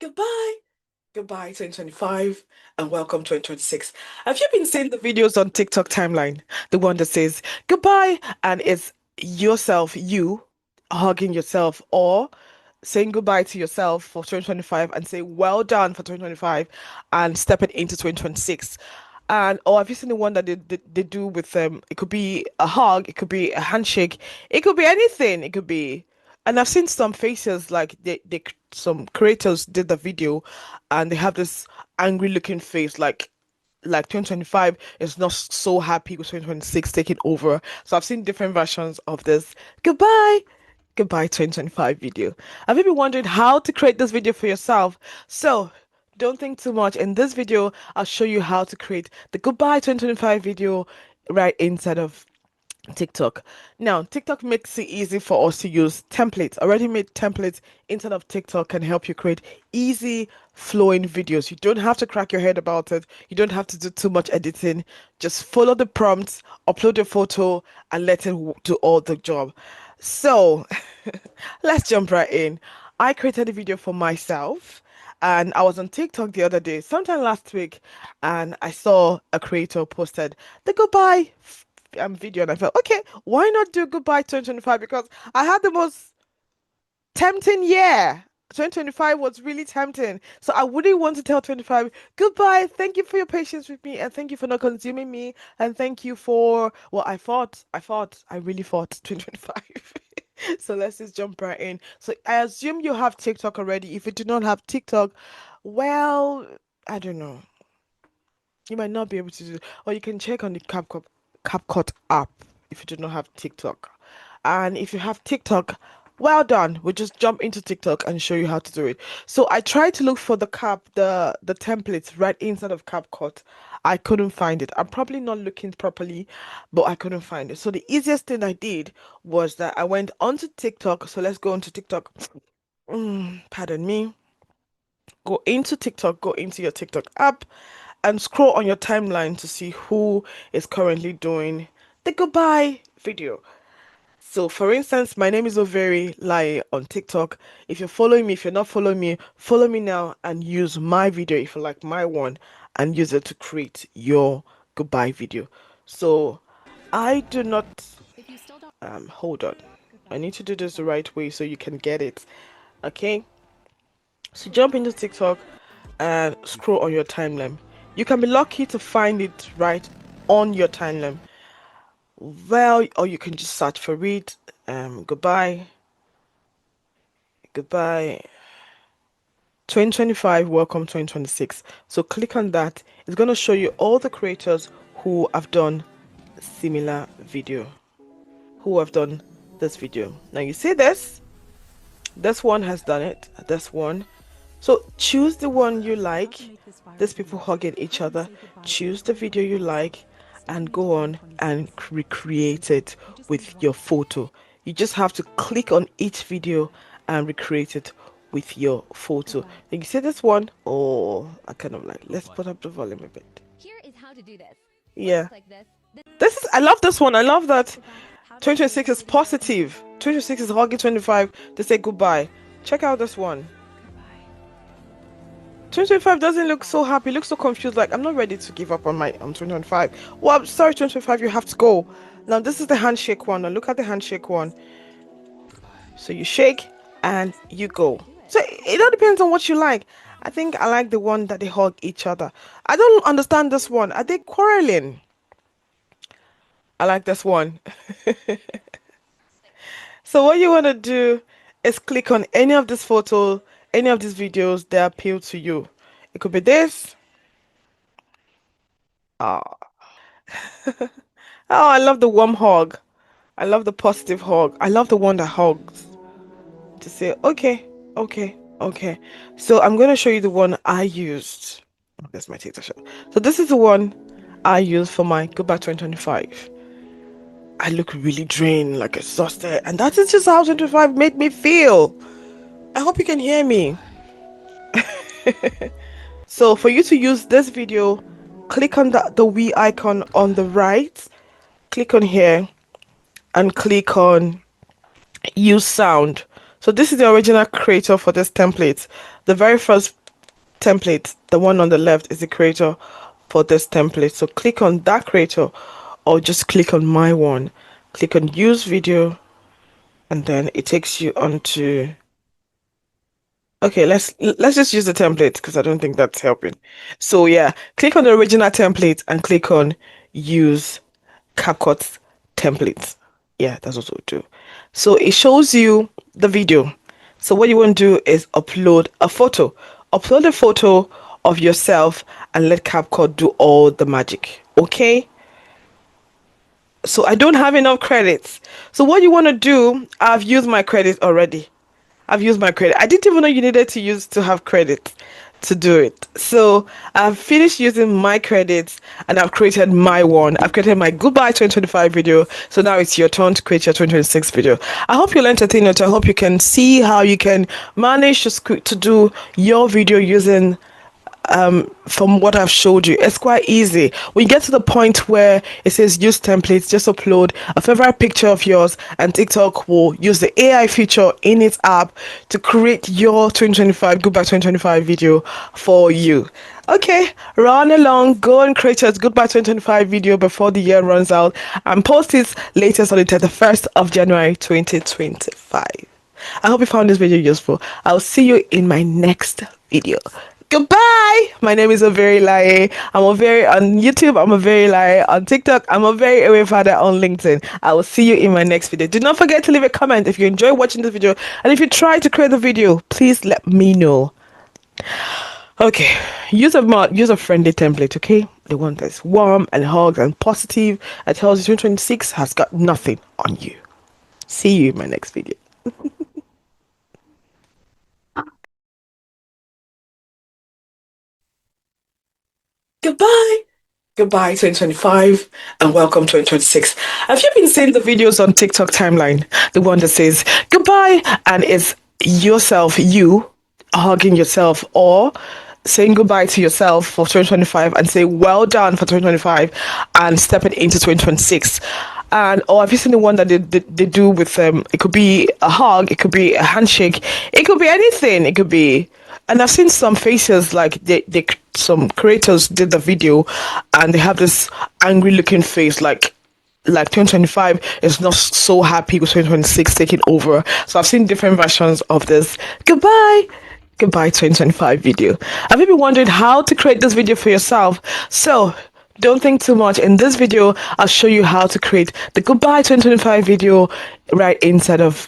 Goodbye. Goodbye 2025 and welcome 2026. Have you been seeing the videos on TikTok timeline? The one that says goodbye and it's yourself, you hugging yourself or saying goodbye to yourself for 2025 and say well done for 2025 and stepping into 2026. And or have you seen the one that they do with it could be a hug, it could be a handshake, it could be anything, it could be and I've seen some faces like some creators did the video and they have this angry looking face like 2025 is not so happy with 2026 taking over. So I've seen different versions of this goodbye 2025 video. Have you been wondering how to create this video for yourself? So don't think too much. In this video, I'll show you how to create the goodbye 2025 video right inside of TikTok. Now, TikTok makes it easy for us to use templates. Already made templates inside of TikTok can help you create easy flowing videos. You don't have to crack your head about it. You don't have to do too much editing. Just follow the prompts, upload your photo, and let it do all the job. So, let's jump right in. I created a video for myself. And I was on TikTok the other day, sometime last week, and I saw a creator posted the goodbye video and I felt okay, why not do goodbye 2025 because I had the most tempting year. 2025 was really tempting. So I wouldn't want to tell 25 goodbye. Thank you for your patience with me and thank you for not consuming me and thank you for well I really fought 2025. So let's just jump right in. So I assume you have TikTok already. If you do not have TikTok, well, I don't know. You might not be able to do, or you can check on the CapCut app if you do not have TikTok. And if you have TikTok, well done. We'll just jump into TikTok and show you how to do it. So I tried to look for the templates right inside of CapCut. I couldn't find it. I'm probably not looking properly, but I couldn't find it. So the easiest thing I did was that I went onto TikTok. So let's go onto TikTok. Pardon me. Go into TikTok, go into your TikTok app and scroll on your timeline to see who is currently doing the goodbye video. So, for instance, my name is Overi Lai on TikTok. If you're following me, if you're not following me, follow me now and use my video if you like my one and use it to create your goodbye video. So, I do not hold on. I need to do this the right way so you can get it. Okay? So jump into TikTok and scroll on your timeline. You can be lucky to find it right on your timeline. Well, or you can just search for it. Goodbye, goodbye. 2025, welcome 2026. So click on that. It's going to show you all the creators who have done similar video, who have done this video. Now you see this. This one has done it. This one. So choose the one you like. These people hugging each other. Choose the video you like and go on and recreate it with your photo. You just have to click on each video and recreate it with your photo. And you see this one? Oh, I kind of like, let's put up the volume a bit. Here is how to do this. Yeah. Like this. This is, I love this one. I love that 2026 is positive. 2026 is hugging 25 to say goodbye. Check out this one. 2025 doesn't look so happy, looks so confused, like I'm not ready to give up on my 2025. Well, I'm sorry, 2025, you have to go. Now this is the handshake one. Now look at the handshake one. So you shake and you go. So it all depends on what you like. I think I like the one that they hug each other. I don't understand this one. Are they quarreling? I like this one. So what you want to do is click on any of this photo, any of these videos that appeal to you. It could be this. Oh, oh, I love the warm hug. I love the positive hug. I love the one that hugs to say, okay, okay, okay. So I'm going to show you the one I used. Oh, that's my TikTok shot. So this is the one I used for my Goodbye 2025. I look really drained, like exhausted, and that is just how 25 made me feel. I hope you can hear me. So for you to use this video, click on the Wii icon on the right, click on here, and click on use sound. So this is the original creator for this template. The very first template, the one on the left, is the creator for this template. So click on that creator or just click on my one. Click on use video and then it takes you onto, okay, let's just use the template because I don't think that's helping. So yeah, click on the original template and click on use CapCut templates. Yeah, that's what we'll do. So it shows you the video. So what you want to do is upload a photo. Upload a photo of yourself and let CapCut do all the magic. Okay? So I don't have enough credits. So what you want to do, I've used my credit already. I've used my credit. I didn't even know you needed to have credit to do it. So I've finished using my credits and I've created my one. I've created my goodbye 2025 video. So now it's your turn to create your 2026 video. I hope you'll entertain it. I hope you can see how you can manage to do your video using from what I've showed you. It's quite easy. When you get to the point where it says use templates, just upload a favorite picture of yours and TikTok will use the AI feature in its app to create your 2025 goodbye 2025 video for you. Okay, run along, go and create your goodbye 2025 video before the year runs out and post it latest on the 31st of January 2025. I hope you found this video useful. I'll see you in my next video. Goodbye. My name is Overilai. I'm Overi on YouTube. I'm Overilai on TikTok. I'm Overi Away Father on LinkedIn. I will see you in my next video. Do not forget to leave a comment if you enjoy watching this video. And if you try to create the video, please let me know. Okay, use a friendly template, okay? The one that's warm and hugs and positive. That tells you 2026 has got nothing on you. See you in my next video. Goodbye. Goodbye 2025 and welcome 2026. Have you been seeing the videos on TikTok timeline? The one that says goodbye and it's yourself, you hugging yourself or saying goodbye to yourself for 2025 and say well done for 2025 and stepping into 2026. And or have you seen the one that they do with it could be a hug, it could be a handshake, it could be anything, it could be, and I've seen some faces like they some creators did the video and they have this angry looking face like 2025 is not so happy with 2026 taking over. So I've seen different versions of this goodbye 2025 video. Have you been wondering how to create this video for yourself? So don't think too much. In this video, I'll show you how to create the goodbye 2025 video right inside of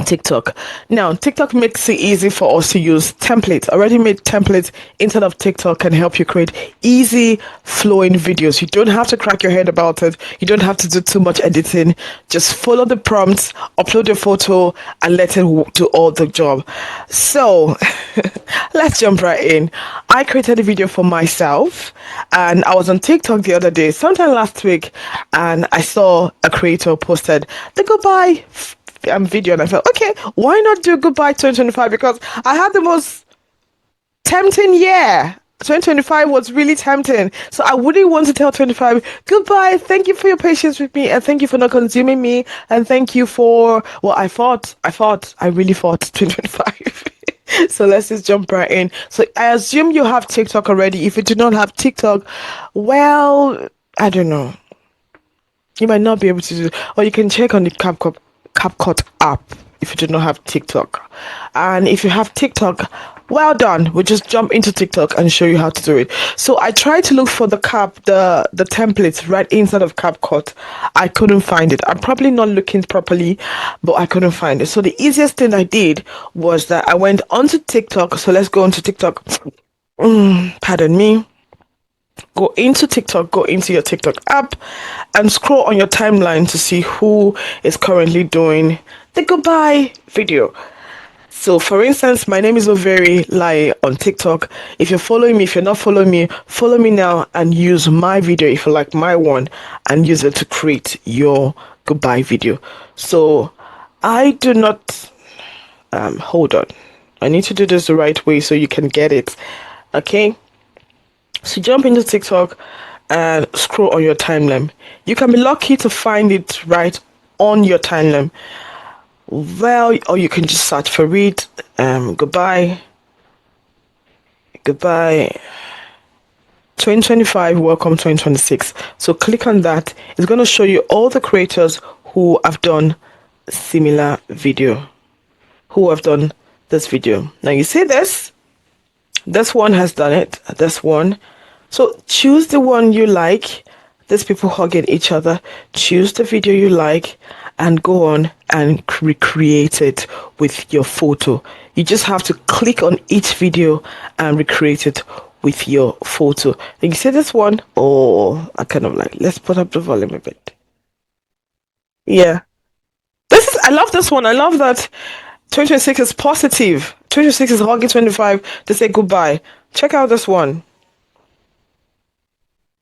TikTok. Now, TikTok makes it easy for us to use templates. Already made templates inside of TikTok can help you create easy flowing videos. You don't have to crack your head about it. You don't have to do too much editing. Just follow the prompts, upload your photo, and let it do all the job. So, let's jump right in. I created a video for myself, and I was on TikTok the other day, sometime last week, and I saw a creator posted the goodbye video and I felt okay, why not do goodbye 2025 because I had the most tempting year. 2025 was really tempting, so I wouldn't want to tell 25 goodbye, thank you for your patience with me and thank you for not consuming me and thank you for well I really fought 2025. So let's just jump right in. So I assume you have TikTok already. If you do not have TikTok, well, I don't know, you might not be able to do it. Or you can check on the CapCut app if you do not have TikTok. And if you have TikTok, well done. We'll just jump into TikTok and show you how to do it. So I tried to look for the templates right inside of CapCut. I couldn't find it. I'm probably not looking properly, but I couldn't find it. So the easiest thing I did was that I went onto TikTok. So let's go onto TikTok. Pardon me. Go into TikTok, go into your TikTok app and scroll on your timeline to see who is currently doing the goodbye video. So for instance, my name is Overilai on TikTok. If you're following me, if you're not following me, follow me now and use my video if you like my one and use it to create your goodbye video. So I do not hold on. I need to do this the right way so you can get it. Okay? So jump into TikTok and scroll on your timeline. You can be lucky to find it right on your timeline. Well, or you can just search for it. Goodbye, goodbye 2025, welcome 2026. So click on that. It's going to show you all the creators who have done similar video, who have done this video. Now you see this one has done it, this one. So choose the one you like. There's people hugging each other. Choose the video you like and go on and recreate it with your photo. You just have to click on each video and recreate it with your photo. And you see this one? Oh, I kind of like, let's put up the volume a bit. Yeah. I love this one. I love that 2026 is positive. 2026 is hugging 25 to say goodbye. Check out this one.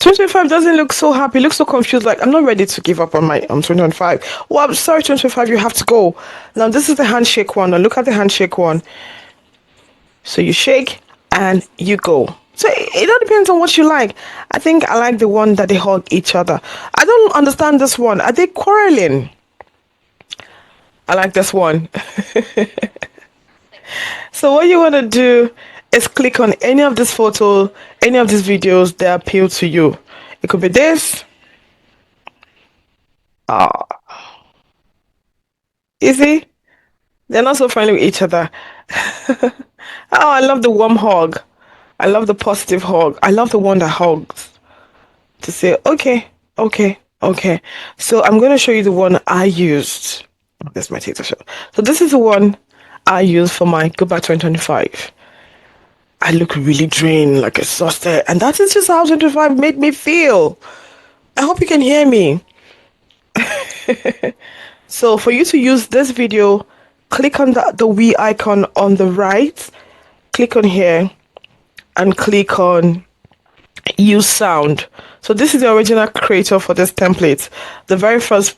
2025 doesn't look so happy, looks so confused, like I'm not ready to give up on my 2025. Well, I'm sorry, 2025, you have to go. Now, this is the handshake one. Now, look at the handshake one. So you shake and you go. So it all depends on what you like. I think I like the one that they hug each other. I don't understand this one. Are they quarreling? I like this one. So what you want to do is click on any of this photo, any of these videos that appeal to you. It could be this. Easy. They're not so friendly with each other. Oh, I love the warm hug. I love the positive hug. I love the one that hugs to say, okay, okay, okay. So I'm going to show you the one I used. That's my TikTok show. So this is the one I used for my Goodbye 2025. I look really drained, like exhausted, and that is just how 25 made me feel. I hope you can hear me. So for you to use this video, click on the Wii icon on the right, click on here, and click on use sound. So this is the original creator for this template. The very first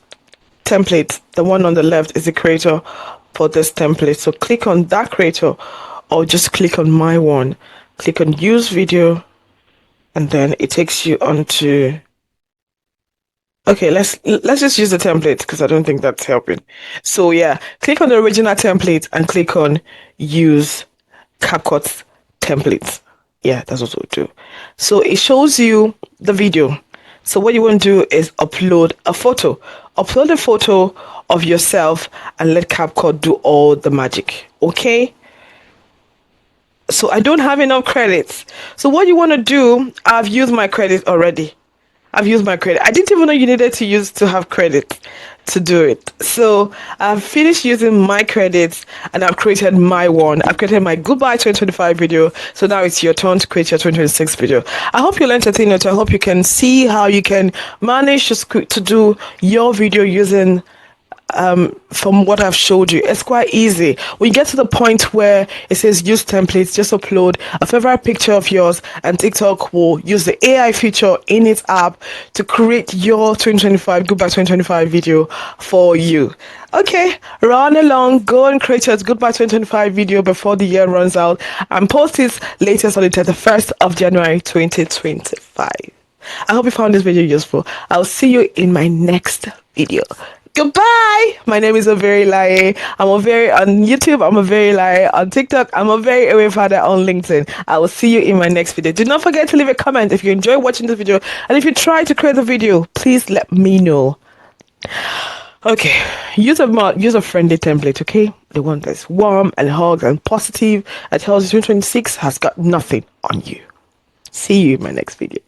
template, the one on the left, is the creator for this template. So click on that creator, or just click on my one. Click on use video, and then it takes you onto. Okay, let's just use the template because I don't think that's helping. So yeah, click on the original template and click on use CapCut templates. Yeah, that's what we'll do. So it shows you the video. So what you want to do is upload a photo. Upload a photo of yourself and let CapCut do all the magic. Okay? So I don't have enough credits. So what you want to do, I've used my credit already. I've used my credit. I didn't even know you needed to have credit to do it. So I've finished using my credits and I've created my one. I've created my Goodbye 2025 video. So now it's your turn to create your 2026 video. I hope you'll entertain it. I hope you can see how you can manage to do your video using from what I've showed you. It's quite easy. When you get to the point where it says use templates, just upload a favorite picture of yours and TikTok will use the AI feature in its app to create your 2025 Goodbye 2025 video for you. Okay, run along, go and create your Goodbye 2025 video before the year runs out and post it latest on the 31st of January 2025. I hope you found this video useful. I'll see you in my next video. Goodbye. My name is Overilaye. I'm Overi on YouTube. I'm Overilaye on TikTok. I'm Overi Ewefada on LinkedIn. I will see you in my next video. Do not forget to leave a comment if you enjoy watching this video, and if you try to create a video, please let me know. Okay, use a friendly template. Okay, the one that's warm and hugs and positive that tells you 2026 has got nothing on you. See you in my next video.